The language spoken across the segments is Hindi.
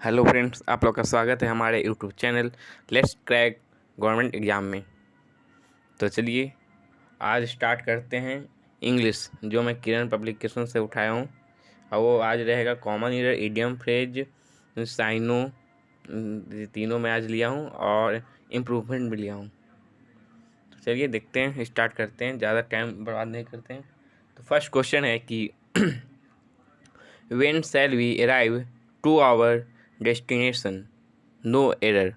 हेलो फ्रेंड्स, आप लोग का स्वागत है हमारे YouTube channel let's crack government exam में। तो चलिए आज स्टार्ट करते हैं इंग्लिश, जो मैं किरण पब्लिकेशन से उठाया हूँ। और वो आज रहेगा कॉमन ईयर, इडियम, फ्रेज, साइनो, तीनों मैं आज लिया हूँ और इम्प्रूवमेंट भी लिया हूँ। तो चलिए देखते हैं, स्टार्ट करते हैं, ज़्यादा टाइम बर्बाद नहीं करते हैं। तो फर्स्ट क्वेश्चन है कि when shall we arrive to our destination? No error.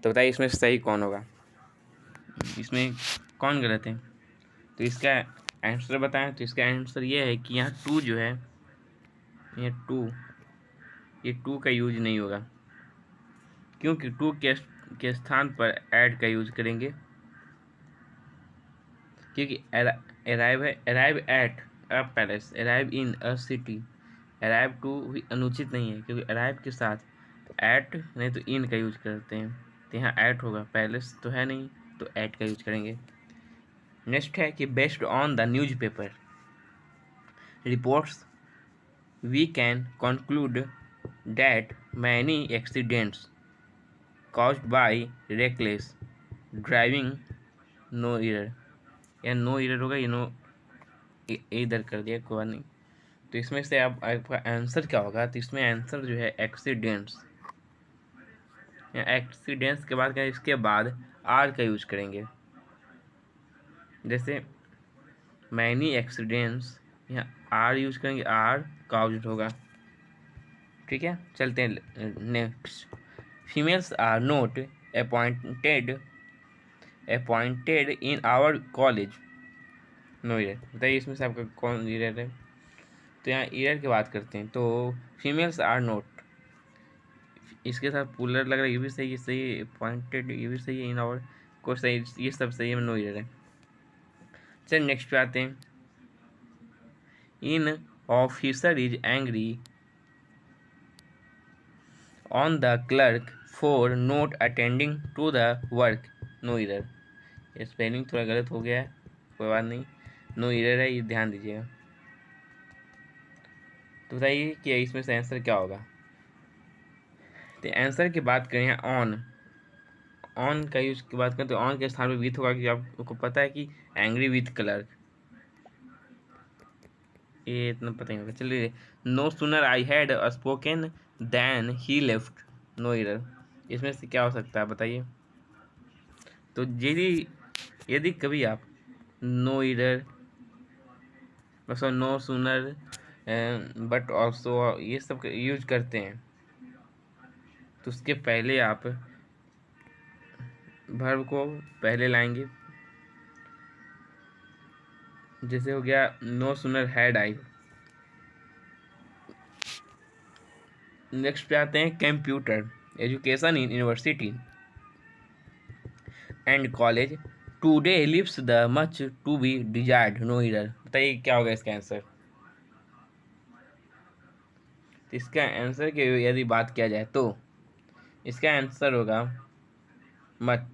तो बताइए इसमें सही कौन होगा, इसमें कौन गलत है। तो इसका आंसर बताएं। तो इसका आंसर ये है कि यहाँ टू जो है, ये टू का यूज नहीं होगा, क्योंकि टू के स्थान पर ऐड का यूज करेंगे। क्योंकि अराइव है, arrive at a palace, arrive in a city. Arrive to भी अनुचित नहीं है, क्योंकि अराइव के साथ एट नहीं तो इन का यूज करते हैं। तो यहाँ एट होगा, पैलेस तो है नहीं तो एट का यूज करेंगे। नेक्स्ट है कि based on the newspaper reports we can conclude that many accidents caused by reckless driving no error. या नो एरर होगा, ये नो इधर कर दिया, कोई बात नहीं। तो इसमें से आप आपका आंसर क्या होगा। तो इसमें आंसर जो है एक्सीडेंट्स, या एक्सीडेंट्स के बाद क्या, इसके बाद आर का यूज करेंगे। जैसे मैनी एक्सीडेंट्स, यहाँ आर यूज करेंगे, आर काउज्ड होगा। ठीक है, चलते हैं next. Females are not appointed in our college. No error. बताइए इसमें से आपका कौन ईयर है। तो यहाँ ईयर की बात करते हैं, तो फीमेल्स आर नोट, इसके साथ पुलर लग रहा है, ये भी सही है, सही अपॉइंटेड ये भी सही है, इन आवर को सही, ये सब सही है, नो ईयर है। चलिए नेक्स्ट पे आते हैं। An officer is angry on the clerk for not attending to the work. No error. ये स्पेलिंग थोड़ा गलत हो गया है, कोई बात नहीं, नो इरर है, ये ध्यान दीजिएगा। तो बताइए कि इसमें से आंसर क्या होगा। तो आंसर की बात करें, ऑन, ऑन का यूज की बात करें तो ऑन के स्थान पर विथ होगा, कि आपको पता है कि एंग्री विथ क्लर्क, ये इतना पता नहीं होगा। चलिए, no sooner I had spoken then he left. No error. इसमें से क्या हो सकता है बताइए। तो यदि कभी आप नो इरर, मतलब नो सुनर बट ऑल्सो ये सब यूज करते हैं, तो उसके पहले आप वर्ब को पहले लाएंगे। जैसे हो गया no sooner had I. Next पे आते हैं, computer education in university and college today leaves the much to be desired. No error. बताइए क्या होगा इसका आंसर। तो इसका आंसर की यदि बात किया जाए तो इसका आंसर होगा मच।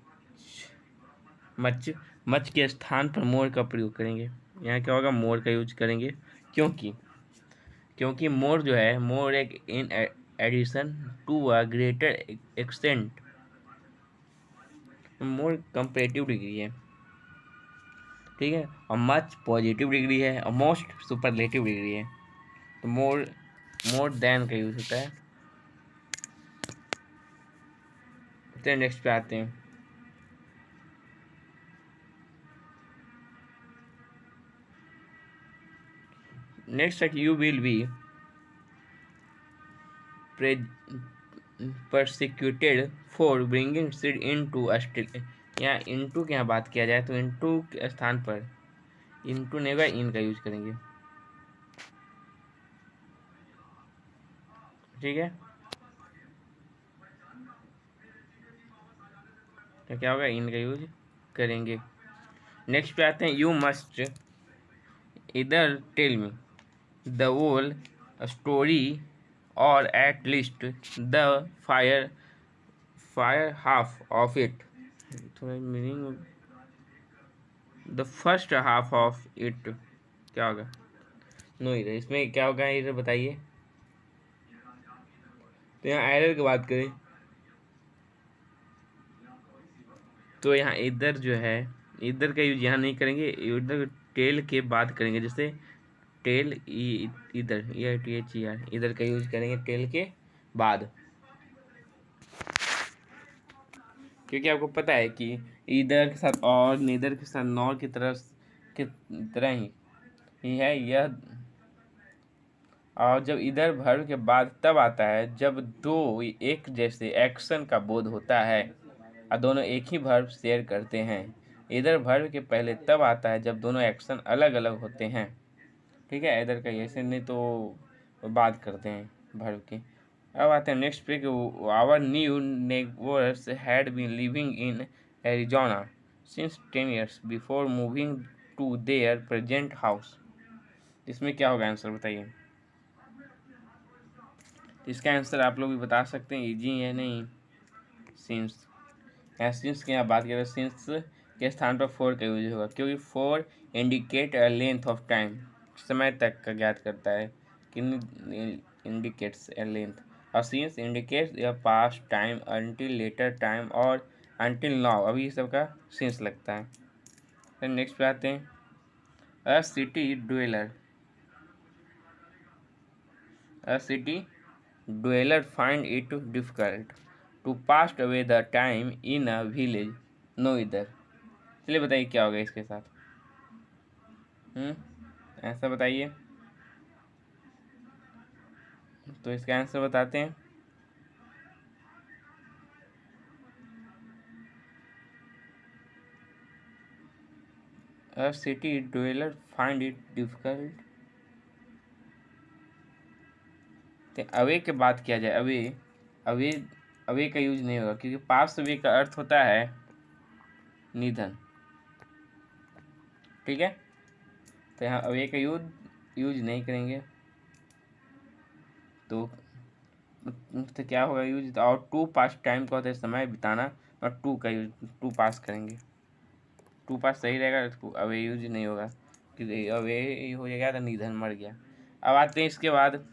मच, मच के स्थान पर मोर का प्रयोग करेंगे। यहाँ क्या होगा, मोर का यूज करेंगे, क्योंकि क्योंकि मोर जो है, मोर एक in addition to a greater extent, more comparative degree है। ठीक है, और मच पॉजिटिव डिग्री है, और मोस्ट सुपरलेटिव डिग्री है। तो मोर, मोर देन का यूज होता है। तो नेक्स्ट पे आते हैं। नेक्स्ट है you will be persecuted for bringing seed into Australia. यहाँ इनटू की यहाँ बात किया जाए तो इनटू के स्थान पर इनटू नहीं होगा, इन का यूज करेंगे। ठीक है, तो क्या होगा, इन का यूज करेंगे। नेक्स्ट पे आते हैं, you must either tell me the whole story और at least the fire half of it. थोड़ा meaning, the first half of it क्या होगा। नो इधर, इसमें क्या होगा इधर बताइए। तो यहाँ एरर की बात करें तो यहाँ इधर जो है, इधर का यूज यहाँ नहीं करेंगे, इधर टेल के बाद करेंगे। जैसे टेल इधर EITHER इधर का यूज करेंगे टेल के बाद, क्योंकि आपको पता है कि इधर के साथ और नीदर के साथ नॉर की तरह ही है यह। और जब इधर वर्ब के बाद तब आता है जब दो एक जैसे एक्शन का बोध होता है और दोनों एक ही वर्ब शेयर करते हैं। इधर वर्ब के पहले तब आता है जब दोनों एक्शन अलग अलग होते हैं। ठीक है, इधर का ऐसे नहीं तो बात करते हैं वर्ब की। अब आते हैं नेक्स्ट पे। Our new neighbours had been living in Arizona since 10 years before moving to their present house. इसमें क्या होगा आंसर बताइए। इसका आंसर आप लोग भी बता सकते हैं, इजी है नहीं। सिंस, सिंस की यहाँ बात करें, सिंस के स्थान पर फोर का यूज होगा, क्योंकि four indicate a length of time, समय तक का ज्ञात करता है, इंडिकेट्स ए लेंथ। और सिंस इंडिकेट्स या past time, until, later time और अनटिल नाउ, अभी ये सब का सिंस लगता है। फिर नेक्स्ट पे आते हैं। अ city dweller, a city dweller find it difficult to pass away the time in a village no either। चलिए बताइए क्या होगा इसके साथ। ऐसा बताइए। तो इसका आंसर बताते हैं। A city dweller find it difficult, तो अवे के बात किया जाए, अवे अवे अवे का यूज नहीं होगा, क्योंकि पास अवे का अर्थ होता है निधन। ठीक है, तो यहाँ अवे का यूज नहीं करेंगे। तो क्या होगा यूज, और टू पास टाइम का होता है समय बिताना, और टू का यूज टू पास करेंगे। टू पास सही रहेगा, अवे यूज नहीं होगा, क्योंकि अवे हो जाएगा तो निधन, मर गया। अब आते हैं इसके बाद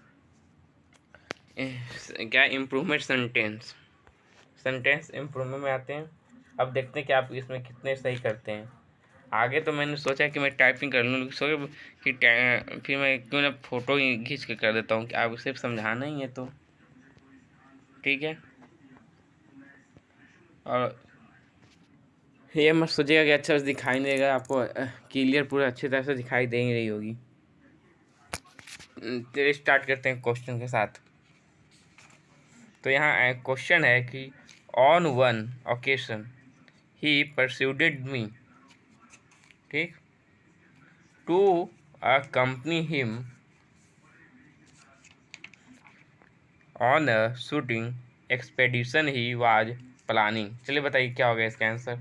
क्या, इम्प्रूवमेंट सेंटेंस। सेंटेंस इम्प्रूवमेंट में आते हैं। अब देखते हैं कि आप इसमें कितने सही करते हैं। आगे तो मैंने सोचा कि मैं टाइपिंग कर लूँ, सोचा कि फिर मैं क्यों ना फ़ोटो ही खींच के कर देता हूँ, कि आपको सिर्फ समझाना ही है तो। ठीक है, और ये मत सोचिएगा कि अच्छा से दिखाई नहीं देगा, आपको क्लियर पूरा अच्छी तरह से दिखाई दे ही रही होगी। चलिए स्टार्ट करते हैं क्वेश्चन के साथ। तो यहाँ क्वेश्चन है कि ऑन वन ओकेशन ही परस्यूडेड मी, ठीक, to accompany him on a shooting expedition he was planning। चलिए बताइए क्या होगा इसका आंसर।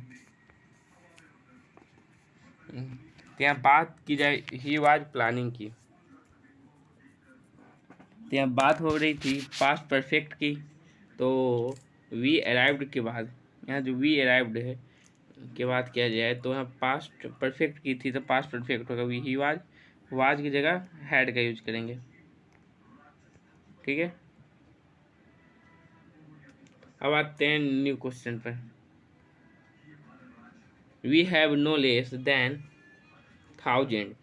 तो यहाँ बात की जाए ही वाज प्लानिंग की, तो यहाँ बात हो रही थी पास्ट परफेक्ट की, तो वी अराइव्ड के बाद, यहाँ जो वी अराइव्ड है के बाद किया जाए तो यहाँ पास्ट परफेक्ट की थी, तो पास्ट परफेक्ट होगा वी ही वाज की जगह हैड का यूज करेंगे। ठीक है, अब आते हैं न्यू क्वेश्चन पर। We have no less than 1000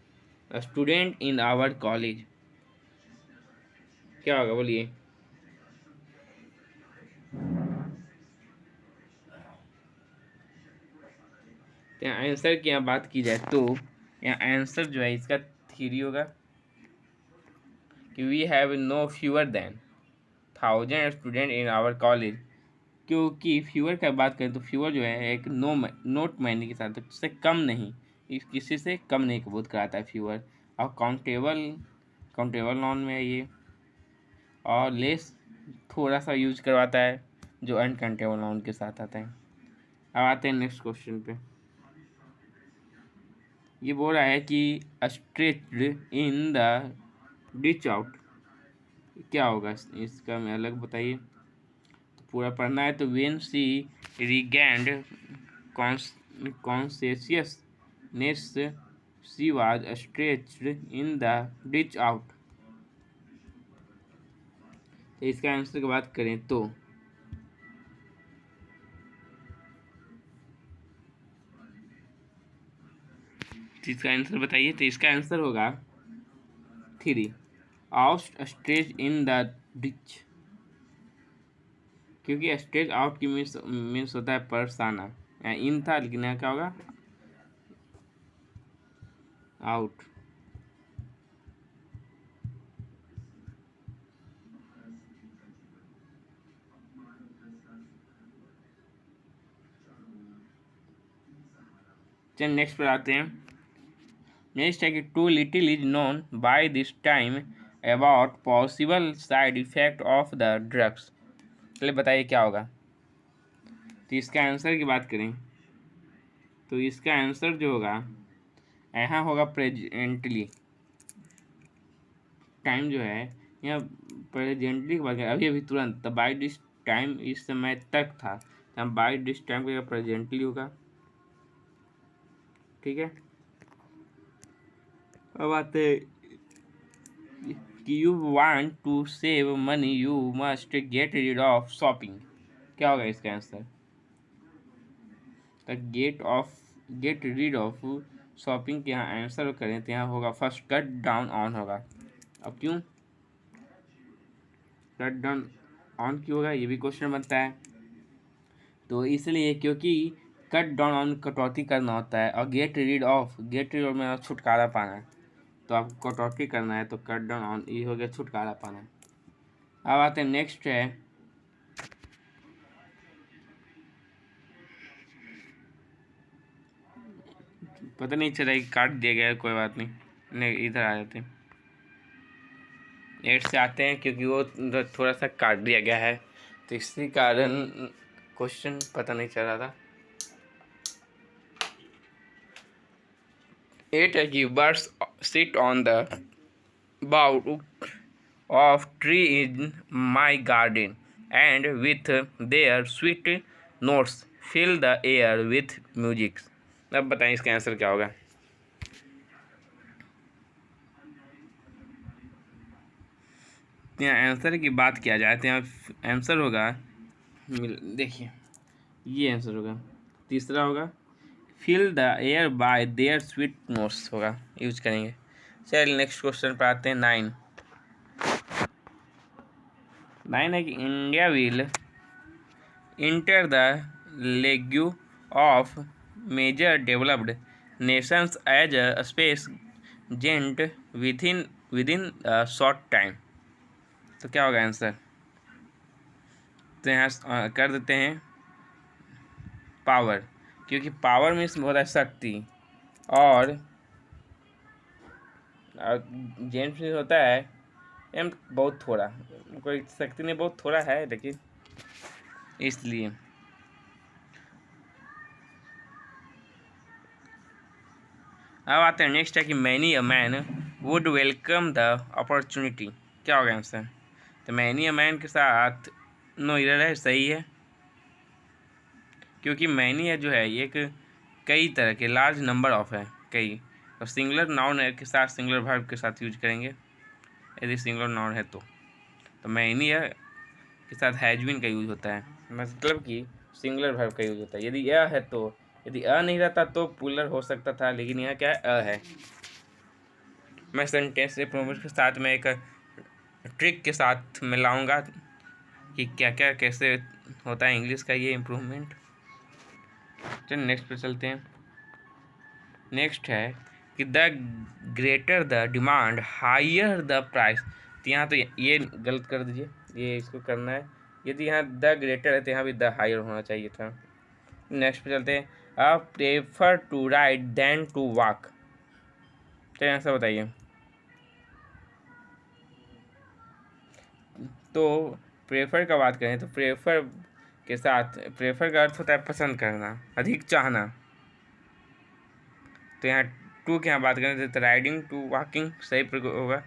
student in our college. क्या होगा बोलिए। यहाँ आंसर की यहाँ बात की जाए तो यहाँ आंसर जो है इसका थ्री होगा, कि we have no fewer than 1000 student in our college. क्योंकि फ्यूअर का बात करें तो फ्यूअर जो है एक नोट मायने के साथ, तो इससे कम नहीं, इस किसी से कम नहीं का बोध कराता है फ्यूअर। और काउंटेबल नॉन में है ये, और लेस थोड़ा सा यूज करवाता है जो अनकाउंटेबल नाउन के साथ आता है। अब आते हैं नेक्स्ट क्वेश्चन पे। ये बोल रहा है कि stretched in the ditch out, क्या होगा इसका मैं अलग बताइए। तो पूरा पढ़ना है, तो when she regained consciousness she was stretched in the ditch out. इसका आंसर की बात करें तो इसका आंसर बताइए। तो इसका आंसर होगा 3 out stage in the ditch, क्योंकि स्टेज आउट की मीन्स होता है परसाना, इन था लेकिन यहाँ क्या होगा आउट। चलिए नेक्स्ट पर आते हैं। नेक्स्ट है कि too little is known by this time about possible side effect of the drugs. चलिए बताइए क्या होगा। तो इसका आंसर की बात करें तो इसका आंसर जो होगा यहाँ होगा प्रेजेंटली। टाइम जो है यहाँ प्रेजेंटली की बात करें अभी अभी तुरंत, बाई दिस टाइम इस समय तक था, तो बाई दिस टाइम का प्रेजेंटली होगा। ठीक है, अब आते कि you want to save money you must get rid of shopping. क्या होगा इसका आंसर। तो गेट रीड ऑफ शॉपिंग के यहाँ आंसर करें तो यहाँ होगा फर्स्ट कट डाउन ऑन होगा। अब क्यों कट डाउन ऑन क्यों होगा ये भी क्वेश्चन बनता है। तो इसलिए क्योंकि कट डाउन ऑन कटौती करना होता है और गेट रीड ऑफ में छुटकारा पाना है, तो आपको कटौती करना है तो कट डाउन ऑन ये हो गया छुटकारा पाना। अब आते हैं नेक्स्ट है पता नहीं चला कि काट दिया गया है, कोई बात नहीं इधर आ जाते हैं। 8 से आते हैं क्योंकि वो थोड़ा सा काट दिया गया है तो इसी कारण क्वेश्चन पता नहीं चल रहा था। 8 है कि birds sit on the bough of tree in my garden and with their sweet notes fill the air with music। अब बताएं इसका आंसर क्या होगा। यहाँ आंसर की बात किया जाए तो यहाँ आंसर होगा देखिए ये आंसर होगा, तीसरा होगा fill the air by their sweet notes होगा, यूज करेंगे। चलिए नेक्स्ट क्वेश्चन पर आते हैं। 9 है कि India will enter the league of major developed nations as a space giant within short time. तो क्या होगा आंसर। तो यहाँ कर देते हैं पावर, क्योंकि पावर मीन्स होता है शक्ति और जेंट में होता है एम बहुत थोड़ा, कोई शक्ति नहीं बहुत थोड़ा है लेकिन इसलिए। अब आते हैं नेक्स्ट है कि many a man would welcome the opportunity. क्या होगा आंसर। तो मैनी अ मैन के साथ नो इधर है, सही है, क्योंकि मैनी है जो है एक कई तरह के लार्ज नंबर ऑफ है कई, और सिंगुलर नाउन है के साथ सिंगुलर वर्ब के साथ यूज करेंगे यदि सिंगुलर नाउन है तो मैनी है के साथ हैज बीन का यूज होता है, मतलब कि सिंगुलर वर्ब का यूज होता है। यदि है तो यदि नहीं रहता तो प्लूरल हो सकता था, लेकिन यहाँ क्या है है। मैं सेंटेंस इम्प्रूवमेंट के साथ में एक ट्रिक के साथ मिलाऊंगा कि क्या क्या कैसे होता है इंग्लिश का ये इम्प्रूवमेंट। चलिए नेक्स्ट पे चलते हैं। नेक्स्ट है कि the greater the demand higher the price. तो यहाँ तो ये गलत कर दीजिए, ये इसको करना है। यदि यहाँ द ग्रेटर है तो यहाँ भी द हायर होना चाहिए था। नेक्स्ट पे चलते हैं। I prefer to ride than to walk. तो यहाँ से बताइए। तो प्रेफर का बात करें तो प्रेफर के साथ प्रेफर का अर्थ होता है पसंद करना, अधिक चाहना। तो यहाँ टू की यहाँ बात करें तो राइडिंग टू वॉकिंग सही प्रयोग होगा,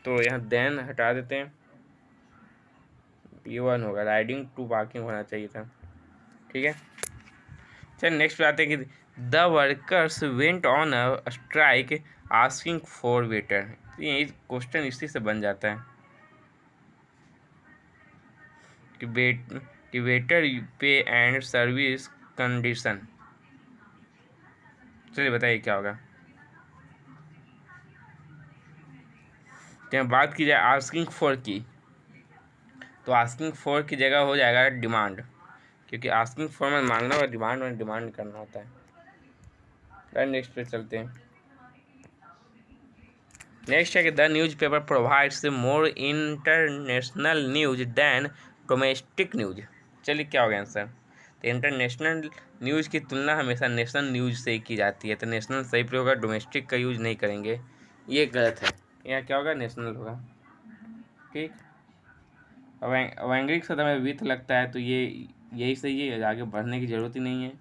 तो यहाँ देन हटा देते हैं, ये 1 होगा, राइडिंग टू वॉकिंग होना चाहिए था। ठीक है, चलिए नेक्स्ट पे आते हैं कि the workers went on a strike asking for waiter. यही क्वेश्चन इसी से बन जाता है। कि बेटर पे एंड सर्विस कंडीशन। चलिए बताइए क्या होगा। तो बात की जाए आस्किंग फॉर की, तो आस्किंग फॉर की जगह हो जाएगा डिमांड, क्योंकि आस्किंग फॉर में मांगना और डिमांड में डिमांड करना होता है। नेक्स्ट पे चलते हैं। नेक्स्ट है कि the news paper provides more international news than domestic news. चलिए क्या हो गया आंसर। तो इंटरनेशनल न्यूज़ की तुलना हमेशा नेशनल न्यूज़ से ही की जाती है, तो नेशनल सही प्रयोग होगा, डोमेस्टिक का यूज नहीं करेंगे, ये गलत है। यहाँ क्या होगा, नेशनल होगा। ठीक, वैंगिक सतह में विथ लगता है तो ये यही सही है, आगे बढ़ने की ज़रूरत ही नहीं है।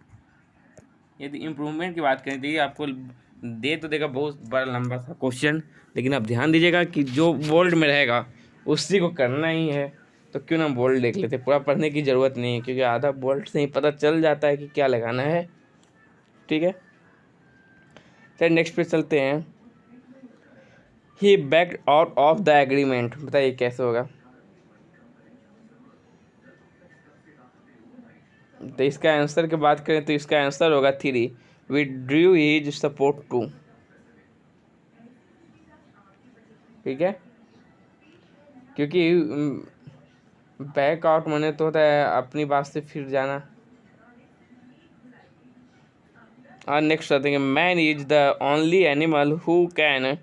यदि इम्प्रूवमेंट की बात करें तो ये आपको दे तो देगा बहुत बड़ा लंबा सा क्वेश्चन, लेकिन आप ध्यान दीजिएगा कि जो बोल्ड में रहेगा उसी को करना ही है। तो क्यों ना बोल्ड देख लेते, पूरा पढ़ने की ज़रूरत नहीं है, क्योंकि आधा बोल्ड से ही पता चल जाता है कि क्या लगाना है। ठीक है, चलिए नेक्स्ट पे चलते हैं। He backed out of the agreement, बताइए कैसे होगा। तो इसका आंसर की बात करें तो इसका आंसर होगा 3, विथड्रू हिज सपोर्ट टू। ठीक है, क्योंकि बैक आउट माने तो होता है अपनी बात से फिर जाना। और नेक्स्ट आते हैं, man is the only animal who can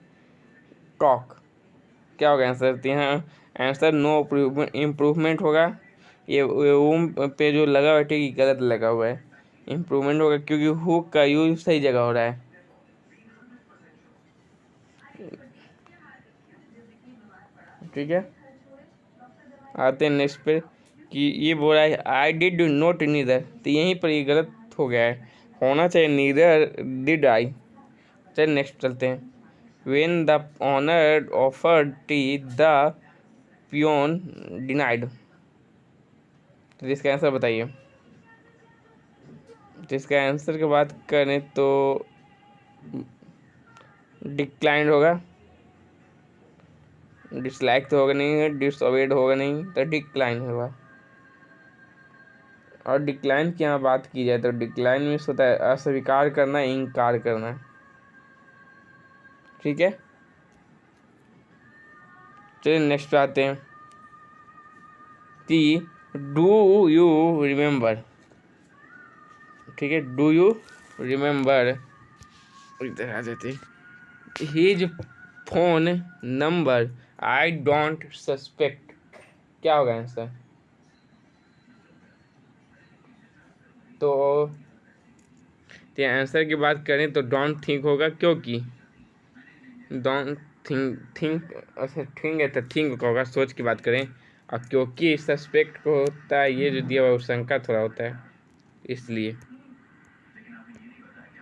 talk. क्या होगा आंसर, तो यहाँ आंसर नो इम्प्रूवमेंट होगा। ये ओम पे जो लगा हुआ है ठीक गलत लगा हुआ है, इम्प्रूवमेंट होगा क्योंकि हु का यूज सही जगह हो रहा है। ठीक है, आते हैं नेक्स्ट पे कि ये बोल रहा है आई डिड नॉट नीदर, तो यहीं पर ये गलत हो गया है, होना चाहिए नीदर डिड आई। चलिए नेक्स्ट चलते हैं। When the owner offered tea the peon denied, तो इसका आंसर बताइए। तो इसका आंसर की बात करें तो डिक्लाइंड होगा, डिसलाइक तो होगा नहीं, डिसअवेड होगा नहीं, तो डिक्लाइन होगा। और डिक्लाइन की यहाँ बात की जाए तो डिक्लाइन में होता है अस्वीकार करना, इनकार करना। ठीक है, चलिए नेक्स्ट पे आते हैं कि डू यू रिमेंबर। ठीक है, डू यू रिमेंबर, इधर आ जाते, his phone number I don't suspect. क्या होगा आंसर, तो आंसर की बात करें तो डोंट थिंक होगा, क्योंकि डोंट थिंक अच्छा थिंक है तो थिंक होगा, सोच की बात करें। और क्योंकि सस्पेक्ट को होता है ये जो दिया हुआ शंका थोड़ा होता है, इसलिए।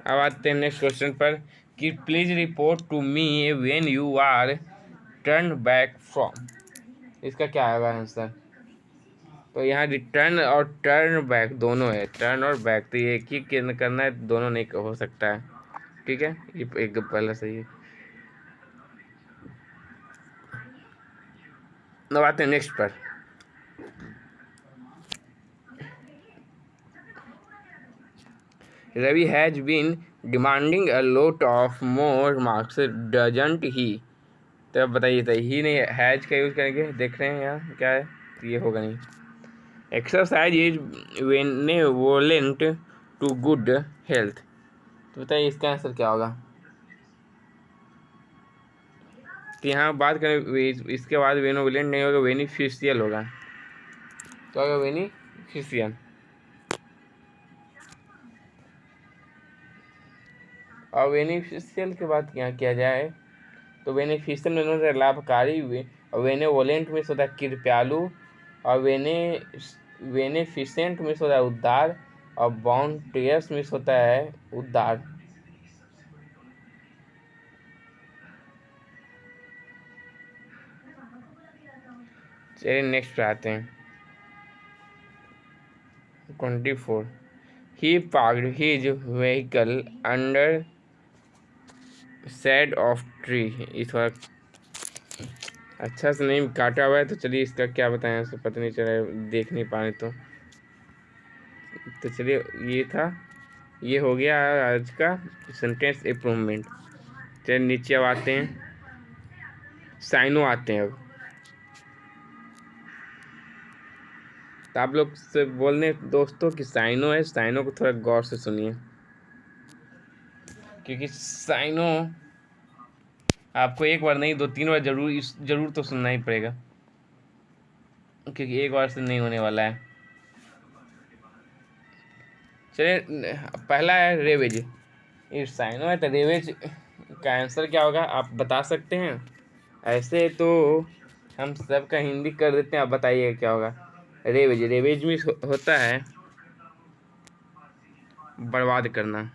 अब आते हैं नेक्स्ट क्वेश्चन पर कि please report to me when you are turn back from. इसका क्या आएगा आंसर, तो यहाँ रिटर्न और टर्न बैक दोनों है, टर्न और बैक, तो ये एक ही करना है, दोनों नहीं हो सकता है। ठीक है, ये एक पहला सही है। अब आते हैं नेक्स्ट पर। Ravi has been demanding a lot of more marks doesn't he. तो अब बताइए, तो ही नहीं हैज का यूज करेंगे, देख रहे हैं यहाँ क्या है, तो ये होगा नहीं। Exercise is benevolent to good health, तो बताइए इसका आंसर क्या होगा। तो यहाँ बात करें इसके बाद बेनेवोलेंट नहीं होगा, बेनिफिशियल होगा, तो होगा बेनिफिशियल। और बेनिफिशियल की बात यहाँ किया जाए तो बेनिफिशियल में होता है लाभकारी, और बेनेवोलेंट में होता है कृपयालु, और बेनिफिशेंट में होता है उदार, और बाउंटियस में होता है उदार। चलिए नेक्स्ट पे आते हैं 24। He parked his vehicle under shade of tree, इस वक्त अच्छा से नहीं काटा हुआ है, तो चलिए इसका क्या बताएं, इसको पता नहीं चला, देख नहीं पा रहे तो चलिए ये हो गया आज का सेंटेंस इम्प्रूवमेंट। चलिए नीचे अब आते हैं, साइनो आते हैं अब। तो आप लोग से बोलने दोस्तों कि साइनो है, साइनो को थोड़ा गौर से सुनिए, क्योंकि साइनो आपको एक बार नहीं 2-3 बार जरूर तो सुनना ही पड़ेगा, क्योंकि एक बार से नहीं होने वाला है। चलिए पहला है रेवेज। ये साइनो है तो रेवेज का आंसर क्या होगा आप बता सकते हैं? ऐसे तो हम सबका हिंदी कर देते हैं, आप बताइएगा क्या होगा। रेवेज, रेवेज में होता है बर्बाद करना,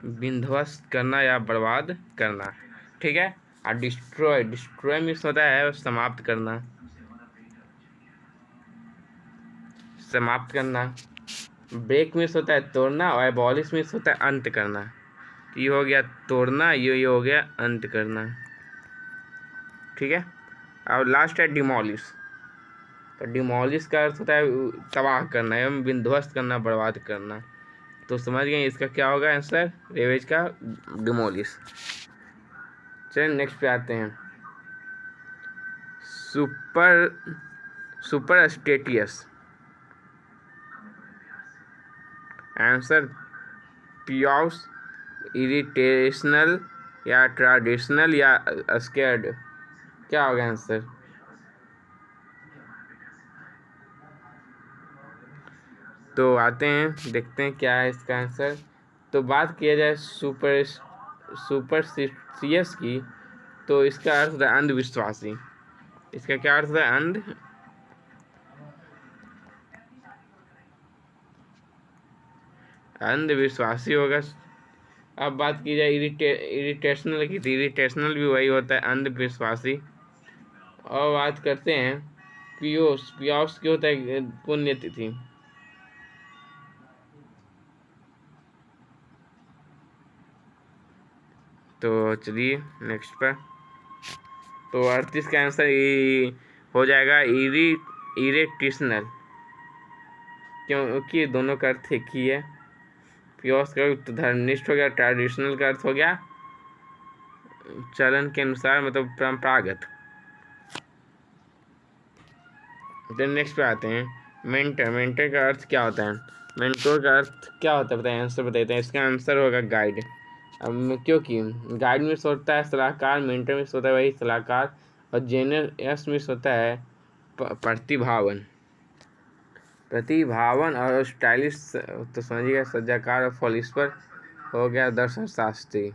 विध्वंस करना या बर्बाद करना, ठीक है। और डिस्ट्रॉय, डिस्ट्रॉय मीन्स होता है समाप्त करना, समाप्त करना। ब्रेक मीन्स होता है तोड़ना, और एबॉलिश मीन्स होता है अंत करना। ये हो गया तोड़ना, ये हो गया अंत करना, ठीक है। और लास्ट है डिमोलिश। तो डिमोलिश का अर्थ होता है तबाह करना एवं विध्वंस करना, बर्बाद करना। तो समझ गए इसका क्या होगा आंसर, रेवेज का डिमोलिश। चलिए नेक्स्ट पे आते हैं, सुपर सुपर स्टेटियस। आंसर पियोस, इरिटेशनल या ट्रेडिशनल या स्केर्ड, क्या होगा आंसर? तो आते हैं देखते हैं क्या है इसका आंसर। तो बात किया जाए सुपरस्टिशियस की, तो इसका अर्थ है अंधविश्वासी। इसका क्या अर्थ है? अंधविश्वासी होगा। अब बात की जाए इरिटेशनल की, तो इरिटेशनल भी वही होता है, अंधविश्वासी। और बात करते हैं पियोस, पियोस क्या होता है? पुण्यतिथि। तो चलिए नेक्स्ट पर। तो 38 का आंसर हो जाएगा इरिटेशनल, क्योंकि दोनों का अर्थ एक ही है। पियोस का अर्थ धर्मनिष्ठ हो गया, ट्रेडिशनल का अर्थ हो गया चलन के अनुसार, मतलब परंपरागत। देन नेक्स्ट पे आते हैं, मेंटर। मेंटर का अर्थ क्या होता है? मेंटोर का अर्थ क्या होता है बताइए, आंसर बताते हैं। इसका आंसर होगा गाइड। अब क्योंकि गाइड में होता है सलाहकार, मेंटर में होता है वही सलाहकार, और जेनरस में होता है प्रतिभावन। प्रतिभावन और स्टाइलिश तो समझिएगा सज्जाकार, और फॉलिस्पर हो गया दर्शन शास्त्री।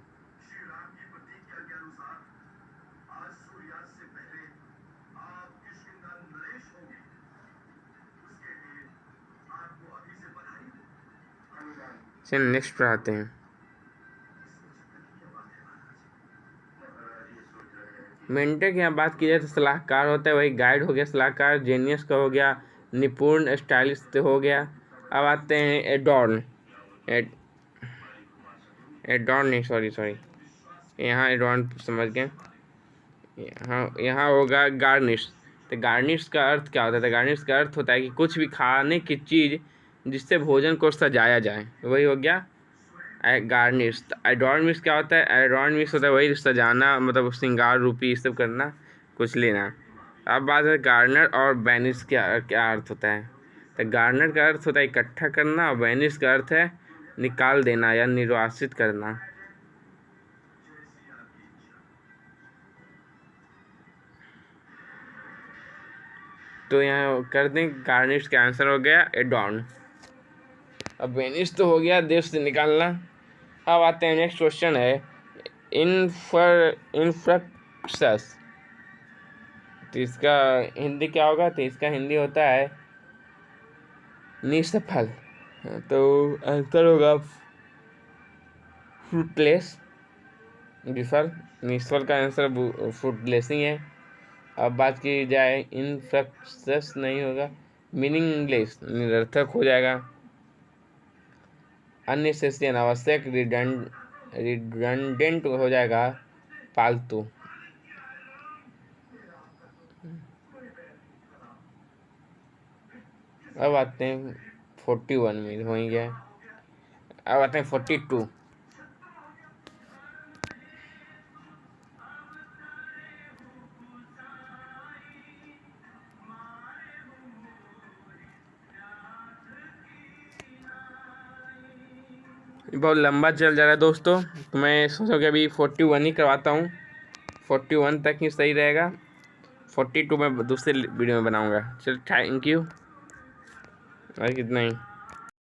चलिए नेक्स्ट पर आते हैं, मेंटर की यहाँ बात की जाए तो सलाहकार होता है वही गाइड हो गया सलाहकार, जेनियस का हो गया निपुण, स्टाइलिश हो गया। अब आते हैं एडॉर्न। एडॉर्न नहीं, सॉरी सॉरी, यहाँ एडॉर्न समझ गए। यहाँ होगा गार्निश। तो गार्निश का अर्थ क्या होता है? तो गार्निश का अर्थ होता है कि कुछ भी खाने की चीज़ जिससे भोजन को सजाया जाए, वही हो गया गार्निश। एडॉर्निश क्या होता है? एडॉर्निश होता है वही सजाना, मतलब श्रृंगार रूपी ये सब करना, कुछ लेना। अब बात है गार्नर और बैनिश क्या क्या अर्थ होता है? तो गार्नर का अर्थ होता है इकट्ठा करना, और बैनिश का अर्थ है निकाल देना या निर्वासित करना। तो यहाँ कर दें, गार्निश का आंसर हो गया एडॉर्न। अब बेनिस तो हो गया देश से निकालना। अब आते हैं नेक्स्ट क्वेश्चन है इन्फ्लक्सस। तो इसका हिंदी क्या होगा? तो इसका हिंदी होता है निसफल। तो आंसर होगा फ्रूटलेस, विफल। निष्फल का आंसर फ्रूटलेस ही है। अब बात की जाए इनफ्लक्सस नहीं होगा, मीनिंगलेस, निरर्थक हो जाएगा। अननेसेसरी, अनावश्यक। रिडंडेंट हो जाएगा पालतू। अब आते हैं 41 में, हो ही गया। अब आते हैं 42। बहुत लंबा चल जा रहा है दोस्तों, तो मैं सोचा कि अभी 41 ही करवाता हूँ। 41 तक ही सही रहेगा। 42 मैं दूसरे वीडियो में बनाऊंगा। चल, थैंक यू। और कितना ही